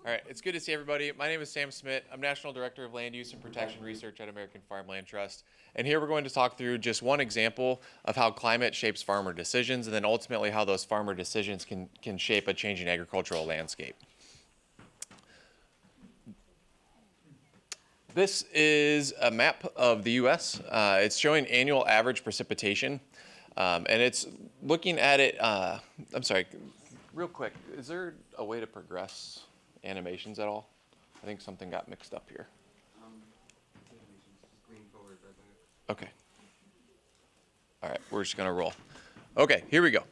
All right, it's good to see everybody. My name is Sam Smidt. I'm National Director of Land Use and Protection Research at American Farmland Trust. And here we're going to talk through just one example of how climate shapes farmer decisions, and then ultimately how those farmer decisions can shape a changing agricultural landscape. This is a map of the U.S. It's showing annual average precipitation, and it's looking at it. I'm sorry, real quick, is there a way to progress animations at all? I think something got mixed up here. Okay. All right, we're just going to roll. Okay, here we go.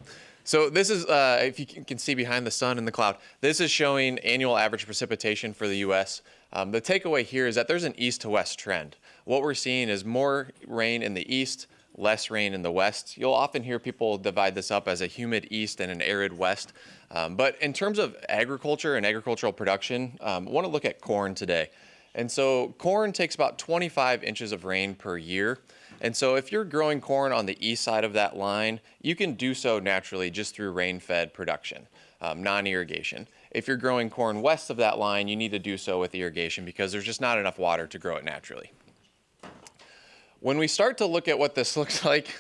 So this is, if you can see behind the sun and the cloud, this is showing annual average precipitation for the U.S. The takeaway here is that there's an east to west trend. What we're seeing is more rain in the east, less rain in the west. You'll often hear people divide this up as a humid east and an arid west. But in terms of agriculture and agricultural production, I want to look at corn today. And so corn takes about 25 inches of rain per year. And so if you're growing corn on the east side of that line, you can do so naturally just through rain-fed production, non-irrigation. If you're growing corn west of that line, you need to do so with irrigation because there's just not enough water to grow it naturally. When we start to look at what this looks like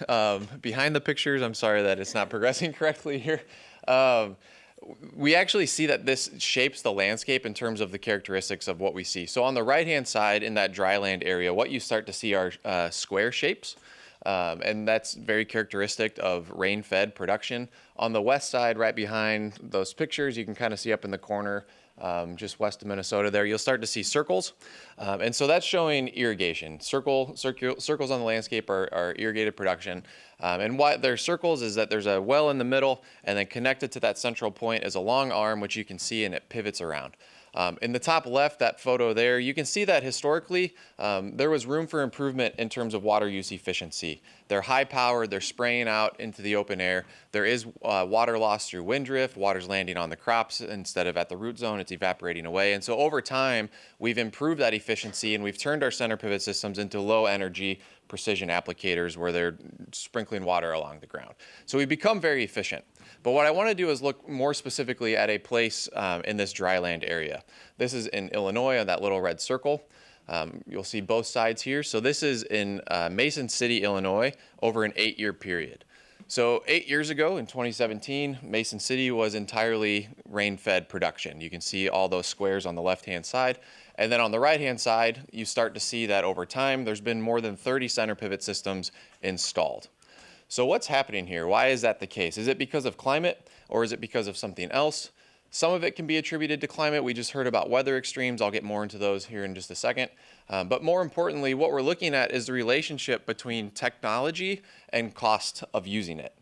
behind the pictures, I'm sorry that it's not progressing correctly here. We actually see that this shapes the landscape in terms of the characteristics of what we see. So on the right-hand side in that dry land area, what you start to see are square shapes, and that's very characteristic of rain-fed production. On the west side, right behind those pictures, you can kind of see up in the corner, just west of Minnesota there, you'll start to see circles. And so that's showing irrigation. Circles on the landscape are irrigated production. And why they're circles is that there's a well in the middle, and then connected to that central point is a long arm, which you can see, and it pivots around. In the top left, that photo there, you can see that historically there was room for improvement in terms of water use efficiency. They're high powered, they're spraying out into the open air. There is water loss through wind drift, water's landing on the crops instead of at the root zone, it's evaporating away. And so over time, we've improved that efficiency and we've turned our center pivot systems into low energy precision applicators where they're sprinkling water along the ground. So we've become very efficient. But what I want to do is look more specifically at a place in this dry land area. This is in Illinois on that little red circle. You'll see both sides here. So this is in Mason City, Illinois, over an 8-year period. So 8 years ago in 2017, Mason City was entirely rain-fed production. You can see all those squares on the left-hand side. And then on the right-hand side, you start to see that over time, there's been more than 30 center pivot systems installed. So what's happening here? Why is that the case? Is it because of climate or is it because of something else? Some of it can be attributed to climate. We just heard about weather extremes. I'll get more into those here in just a second. But more importantly, what we're looking at is the relationship between technology and cost of using it.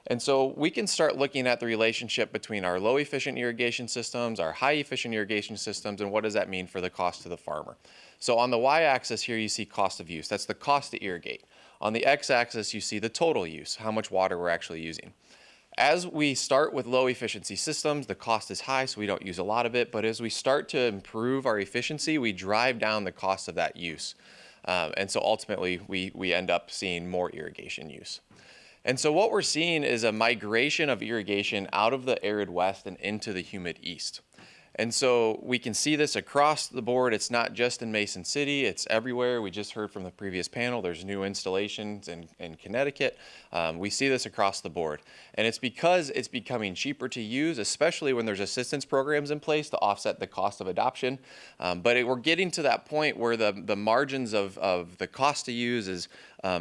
And so we can start looking at the relationship between our low efficient irrigation systems, our high efficient irrigation systems, and what does that mean for the cost to the farmer. So on the y-axis here, you see cost of use. That's the cost to irrigate. On the x-axis, you see the total use, how much water we're actually using. As we start with low efficiency systems, the cost is high, so we don't use a lot of it. But as we start to improve our efficiency, we drive down the cost of that use. And so ultimately, we end up seeing more irrigation use. And so what we're seeing is a migration of irrigation out of the arid west and into the humid east. And so we can see this across the board. It's not just in Mason City, it's everywhere. We just heard from the previous panel, there's new installations in Connecticut. We see this across the board. And it's because it's becoming cheaper to use, especially when there's assistance programs in place to offset the cost of adoption. But we're getting to that point where the margins of the cost to use is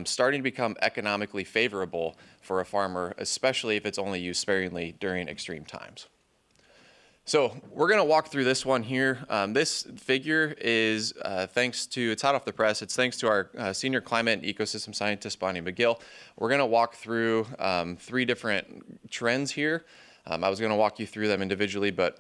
starting to become economically favorable for a farmer, especially if it's only used sparingly during extreme times. So we're going to walk through this one here. This figure is it's hot off the press. It's thanks to our senior climate and ecosystem scientist, Bonnie McGill. We're going to walk through 3 different trends here. I was going to walk you through them individually, but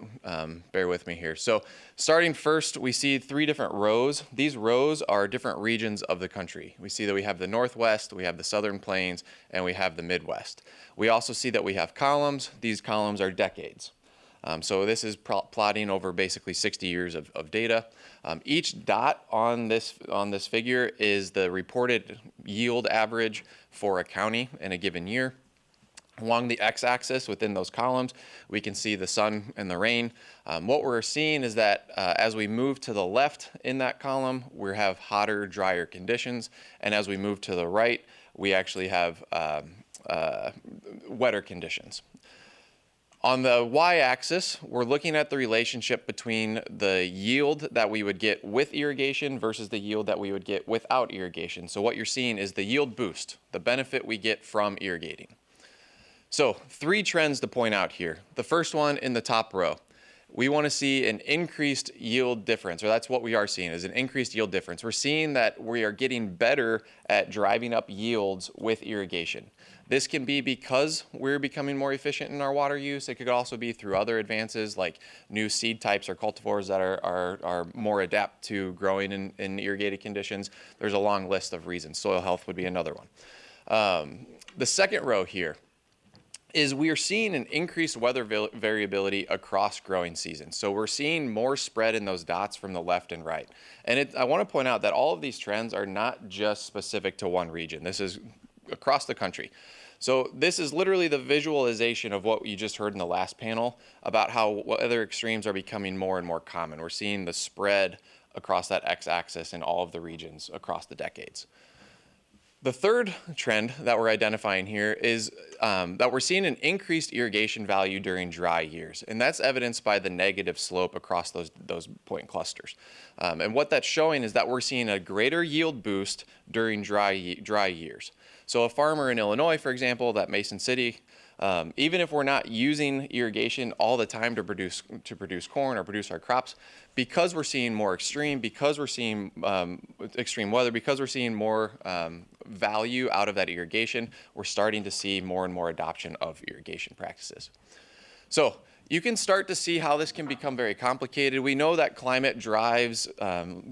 bear with me here. So starting first, we see 3 different rows. These rows are different regions of the country. We see that we have the Northwest, we have the Southern Plains, and we have the Midwest. We also see that we have columns. These columns are decades. So this is plotting over basically 60 years of data. Each dot on this figure is the reported yield average for a county in a given year. Along the x-axis within those columns, we can see the sun and the rain. What we're seeing is that as we move to the left in that column, we have hotter, drier conditions. And as we move to the right, we actually have wetter conditions. On the y-axis, we're looking at the relationship between the yield that we would get with irrigation versus the yield that we would get without irrigation. So what you're seeing is the yield boost, the benefit we get from irrigating. So 3 trends to point out here. The first one in the top row, we want to see an increased yield difference, or that's what we are seeing, is an increased yield difference. We're seeing that we are getting better at driving up yields with irrigation. This can be because we're becoming more efficient in our water use. It could also be through other advances like new seed types or cultivars that are more adept to growing in irrigated conditions. There's a long list of reasons. Soil health would be another one. The second row here is we are seeing an increased weather variability across growing seasons. So we're seeing more spread in those dots from the left and right. And I want to point out that all of these trends are not just specific to one region. This is across the country. So this is literally the visualization of what you just heard in the last panel about how weather extremes are becoming more and more common. We're seeing the spread across that x-axis in all of the regions across the decades. The third trend that we're identifying here is that we're seeing an increased irrigation value during dry years. And that's evidenced by the negative slope across those point clusters. And what that's showing is that we're seeing a greater yield boost during dry years. So a farmer in Illinois, for example, that Mason City, even if we're not using irrigation all the time to produce corn or produce our crops, because we're seeing more extreme, because we're seeing extreme weather, because we're seeing more value out of that irrigation, we're starting to see more and more adoption of irrigation practices. So you can start to see how this can become very complicated. We know that climate drives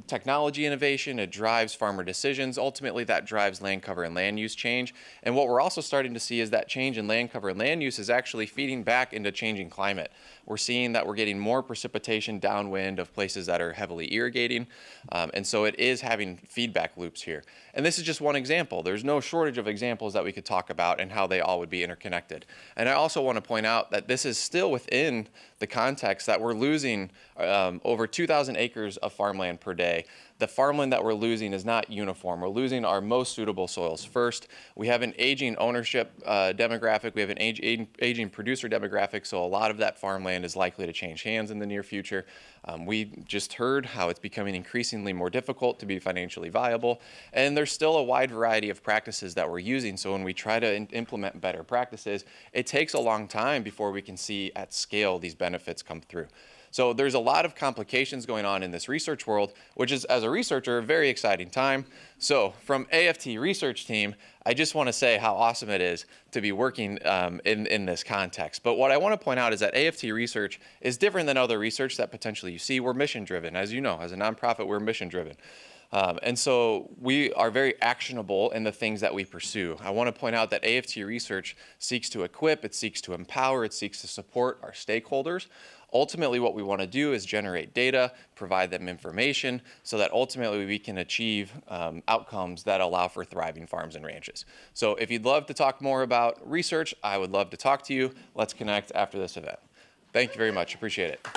technology innovation, it drives farmer decisions. Ultimately, that drives land cover and land use change. And what we're also starting to see is that change in land cover and land use is actually feeding back into changing climate. We're seeing that we're getting more precipitation downwind of places that are heavily irrigating. And so it is having feedback loops here. And this is just one example. There's no shortage of examples that we could talk about and how they all would be interconnected. And I also want to point out that this is still within the context that we're losing over 2,000 acres of farmland per day. The farmland that we're losing is not uniform. We're losing our most suitable soils first. We have an aging ownership demographic. We have an aging producer demographic, so a lot of that farmland is likely to change hands in the near future. We just heard how it's becoming increasingly more difficult to be financially viable, and there's still a wide variety of practices that we're using. So when we try to implement better practices, it takes a long time before we can see at scale these benefits come through. So there's a lot of complications going on in this research world, which is, as a researcher, a very exciting time. So from AFT research team, I just want to say how awesome it is to be working in this context. But what I want to point out is that AFT research is different than other research that potentially you see. We're mission driven. As you know, as a nonprofit, we're mission driven. And so we are very actionable in the things that we pursue. I want to point out that AFT research seeks to equip, it seeks to empower, it seeks to support our stakeholders. Ultimately, what we want to do is generate data, provide them information, so that ultimately we can achieve outcomes that allow for thriving farms and ranches. So if you'd love to talk more about research, I would love to talk to you. Let's connect after this event. Thank you very much. Appreciate it.